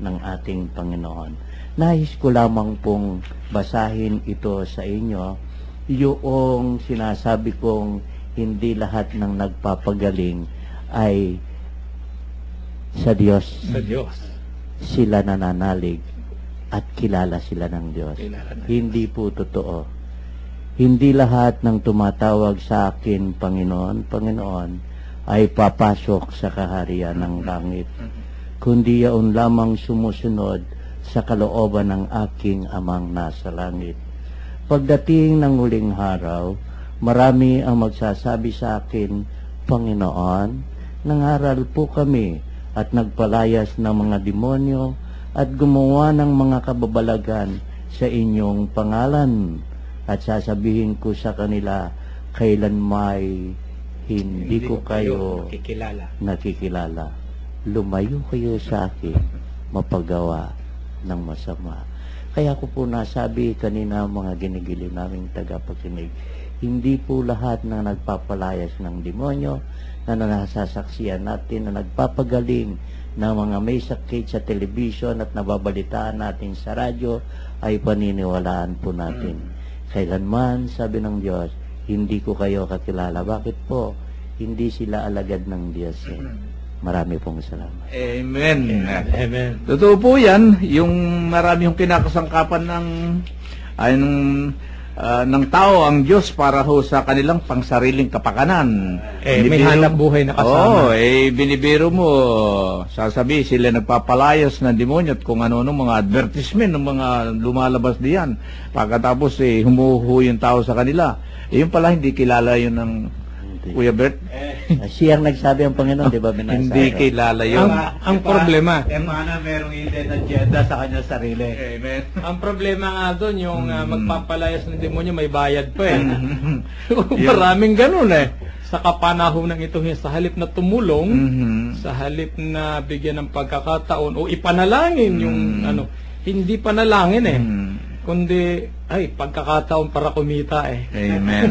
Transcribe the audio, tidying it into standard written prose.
ng ating Panginoon. Nais ko lamang pong basahin ito sa inyo, yung sinasabi kong hindi lahat ng nagpapagaling ay sa Diyos. Sa Diyos. Sila nananalig at kilala sila ng Diyos. Hindi po totoo. Hindi lahat ng tumatawag sa akin, Panginoon, Panginoon, ay papasok sa kaharian ng langit, kundi yaon lamang sumusunod sa kalooban ng aking Amang nasa langit. Pagdating ng huling araw, marami ang magsasabi sa akin, Panginoon, nangaral po kami at nagpalayas ng mga demonyo at gumawa ng mga kababalagan sa inyong pangalan. At sasabihin ko sa kanila, kailan may hindi ko kayo nakikilala. Lumayo kayo sa akin, mapagawa ng masama. Kaya ko po nasabi kanina mga ginigiliw naming tagapakinig, hindi po lahat na nagpapalayas ng demonyo na nasasaksiyan natin na nagpapagaling na mga may sakit sa television at nababalitaan natin sa radyo ay paniniwalaan po natin. Kailanman, sabi ng Diyos, hindi ko kayo kakilala. Bakit po? Hindi sila alagad ng Diyos. Marami pong salamat. Amen. Amen. Totoo po yan, yung marami yung kinakasangkapan ng tao ang Diyos para ho sa kanilang pangsariling kapakanan. May hanap buhay na kasama. Binibiro mo, sasabi sila nagpapalayas ng demonyo at kung ano-ano mga advertisement ng mga lumalabas diyan. Pagkatapos humuhu yung tao sa kanila. Yung pala hindi kilala yun ng Kuya Bert. Siyang nagsabi ang Panginoon, di ba? Hindi kilala yun. Ang problema. Mana merong hidden agenda sa kanya sarili. Amen. Ang problema nga doon, yung magpapalayas ng demonyo, may bayad pa eh. Maraming ganun eh. Sa kapanahon ng ito, sa halip na tumulong, sa halip na bigyan ng pagkakataon, o ipanalangin yung hindi panalangin eh. Kundi, pagkakataon para kumita eh. Amen.